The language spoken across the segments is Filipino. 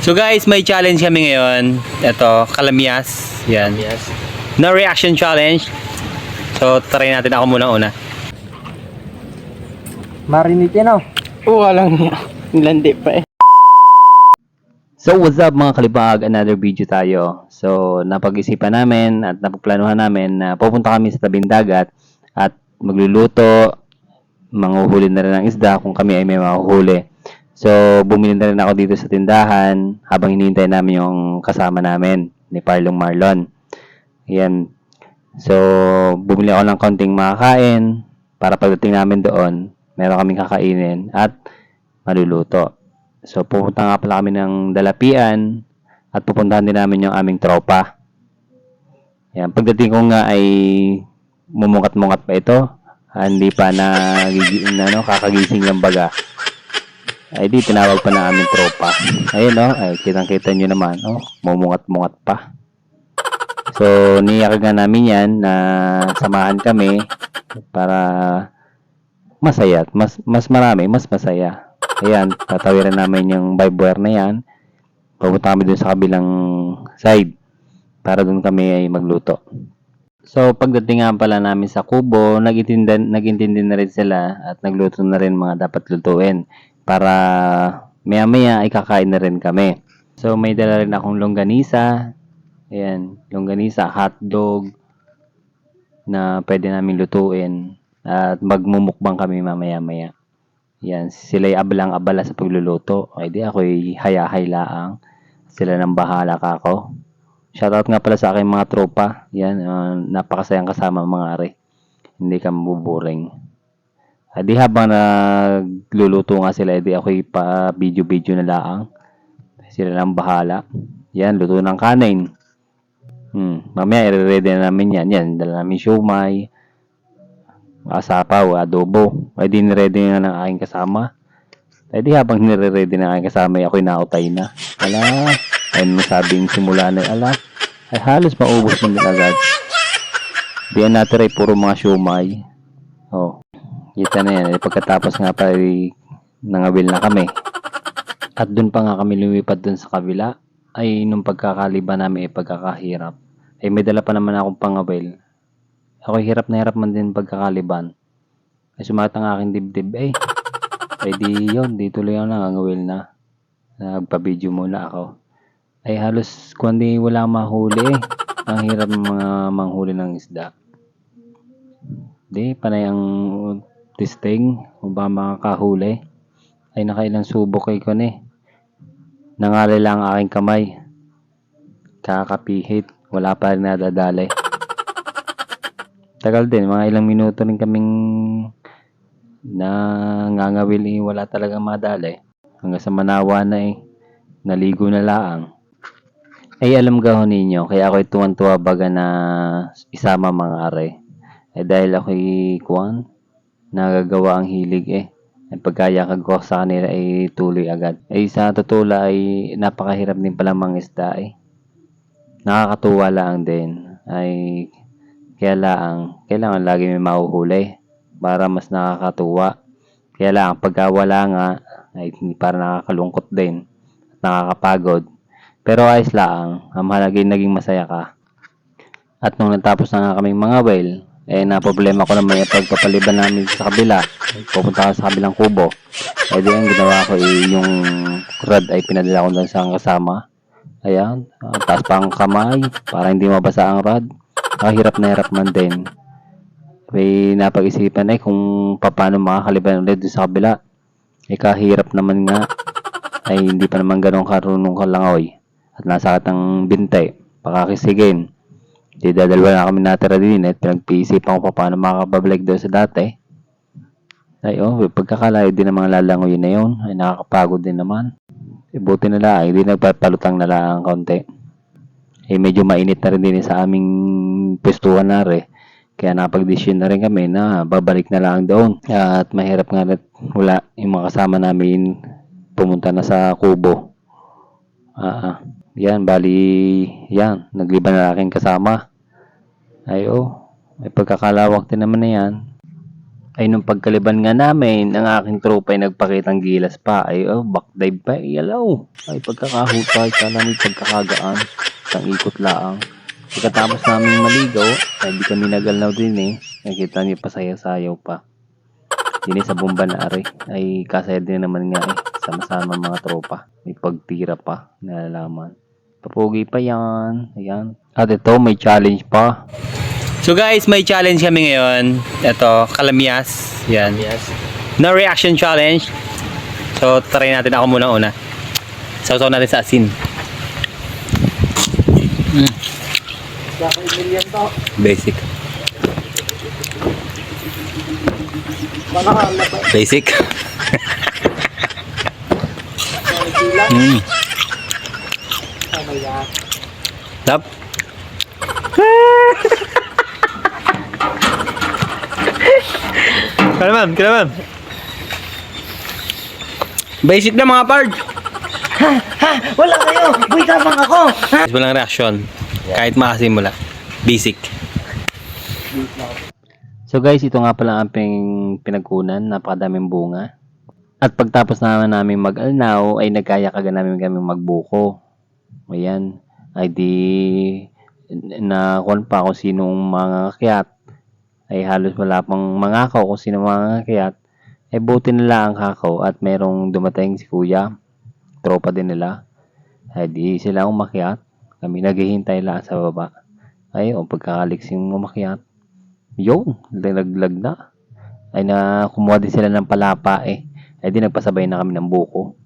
So guys, may challenge kami ngayon. Ito, kalamyas. Yan. Yes. No reaction challenge. So, try natin ako muna una. Marinitin oh. Oo, alam niya. Landi pa eh. So, what's up mga kalibag? Another video tayo. So, napag-isipan namin at napagplanuhan namin na pupunta kami sa tabing dagat at magluluto, manghuhuli na rin ng isda kung kami ay may mahuhuli. So, bumili na rin ako dito sa tindahan habang hinihintay namin yung kasama namin ni Parlong Marlon. Yan. So, bumili ako ng konting makakain para pagdating namin doon, meron kaming kakainin at maluluto. So, pupunta nga pala kami ng Dalapian at pupuntahan din namin yung aming tropa. Yan. Pagdating ko nga ay mumungat-mungat pa ito. Hindi pa kakagising lang baga. Ay di, tinawag pa na aming tropa. Ayun ay kitang-kita nyo naman, mumungat-mungat pa. So, niyak nga namin yan na samahan kami para masaya at mas masaya. Ayan, tatawiran namin yung vibe wire na yan. Pupunta kami dun sa kabilang side para dun kami ay magluto. So, pagdating nga pala namin sa kubo, nag-intindi na rin sila at nagluto na rin mga dapat lutuin para maya-maya ay kakain na rin kami. So, may dala rin akong longganisa. Ayan, longganisa, hotdog na pwede namin lutuin at magmumukbang kami mamaya-maya. Yan, sila'y abalang-abala sa pagluluto. Ay di, ako'y haya-haylaang. Sila nang bahala ka ako. Shoutout nga pala sa aking mga tropa. Yan, napakasayang kasama mga are. Hindi ka mabuboring. Di habang nagluluto nga sila, di ako'y pa video-video na laang. Sila nang bahala. Yan, luto ng kanin. Mamaya, i-ready na namin yan. Yan, dala namin siomay, asapaw, adobo. Ay di niready na ng aking kasama. Ay di habang nire-ready na aking kasama, ako'y nautay na. Ala, ayun masabing simula na, ay halos maubos na din agad. Diyan natin ay puro mga siomay. Kita na yan. Pagkatapos nga pa nangawil na kami. At dun pa nga kami lumipad dun sa kabila. Ay nung pagkakaliba namin ay pagkakahirap. Ay may dala pa naman akong pangawil. Ako hirap na hirap man din pagkakaliban. Ay sumata ang aking dibdib ay di yun. Di tuloy ako nangangawil na. Nagpa-video muna ako. Ay halos kundi wala mahuli eh. Ang hirap ng mga manghuli ng isda. Di panay ang testing o ba makakahuli. Ay nakailang subok kay ko ni. Nangalay lang ang aking kamay. Kakapihit. Wala pa rin nadadali. Tagal din. Mga ilang minuto rin kaming nangangawil wala talagang madali. Hanggang sa manawa na naligo na laang. Ay alam gahon ninyo. Kaya ako'y tuwan-tuwa baga na isama mga are. Dahil ako'y nagagawa ang hilig Ang pagkayakag ko sa kanila ay tuloy agad. Sa tutula ay napakahirap din pala mangisda Nakakatuwa lang din. Kailangan lagi may mahuhuli para mas nakakatuwa. Kaya lang, pagka wala nga, ay para nakakalungkot din at nakakapagod. Pero ayos lang, ang mahalaga naging masaya ka. At nung natapos na nga kaming mga whale, na-problema ko naman yung pagpapaliban namin sa kabila. Pupunta ako sa kabilang kubo. Di ang ginawa ko yung rod ay pinadala ko doon sa kasama. Ayan, taas pa ang kamay para hindi mabasa ang rod. Hirap na hirap man din. May napag-isipan kung paano makakaliban ulit doon sa kabila. Kahirap naman nga. Hindi pa naman ganun karunong kalangoy. At nasa katang bintay, pakakisigin. Dadalwa na kami natira din at pinag-iisipan ko paano makakababalik doon sa dati. Pagkakalayo din ng mga lalangoy na yun, ay nakakapagod din naman. Buti na lang, hindi nagpapalutang na lang ang konti. Medyo mainit na rin din sa aming pwestuhan na rin. Kaya napag-decision na rin kami na babalik na lang doon. At mahirap nga rin wala yung mga kasama namin pumunta na sa kubo. Yan, nagliban na aking kasama. May pagkakalawak din naman na yan. Ay nung pagkaliban nga namin, ang aking tropa ay nagpakitang gilas pa. Ay backdive pa. Ay alaw. Ay pagkakahutay. Kala may pagkakagaan. Isang ikot laang. Pagkatapos namin maligaw, ay di kami nagalnaw din eh. Nakita niyo pa sayaw pa. Yun sa bomba na ari. Ay kasaya din naman nga eh. Sama-sama mga tropa. May pagtira pa. Nalalaman. Papugi pa yan. Ayan. At ito may challenge pa. So guys, may challenge kami ngayon. Ito, kalamyas. Yan. No reaction challenge. So, try natin ako muna una. Sausaw natin sa asin. Basic. Basic. Tap. Kailan ma'am? Basic na mga pard. Wala kayo! Uy, tamang ako! Walang reaction. Kahit maasim mo lang. Basic. So guys, ito nga pala ang pinagkunan. Napakadaming bunga. At pagtapos namin mag-alnaw, ay nagkayakagan namin kami magbuko. Ayan. Ay di na kung pa kung sinong mga kakyat. Ay halos wala pang mangakaw kung sino mga kakyat. Ay buti nila ang kakaw at merong dumating si kuya. Tropa din nila. Ay di sila umakyat. Kami naghihintay lang sa baba. Ay pagkakaliksing umakyat. Yun, laglag na. Ay na kumuha din sila ng palapa eh. Ay di nagpasabay na kami ng buko.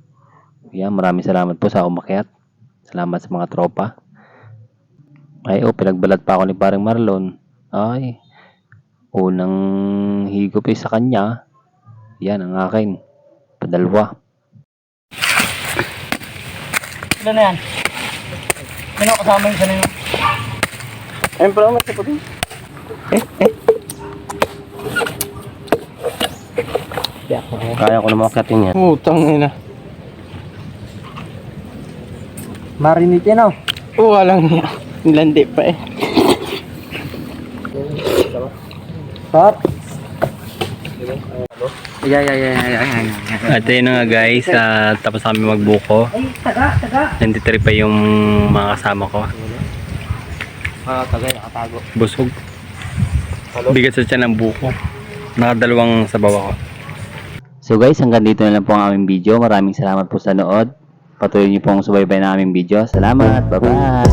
Yan, maraming salamat po sa umakyat. Salamat sa mga tropa. Ay pinagbalat pa ako ni parang Marlon. Ay, unang higop sa kanya. Yan ang akin. Padalwa. Ano na yan? Ano kasama yung sanay mo? Ayun pala umat po din. Kaya ko na makating yan. Utang nila. Marinate yan oh. Oo, lang niya. Nilandi pa eh. Stop. At yun na nga guys, tapos kami magbuko. Ay, taga. Nandito rin pa yung mga kasama ko. Tagay, nakatago. Busog. Bigat sa tiyan ng buko. Nakadalawang sabaw ako. So guys, hanggang dito na lang po ang aming video. Maraming salamat po sa nood. Patuloy niyo pong subaybay na aming video. Salamat. Bye-bye.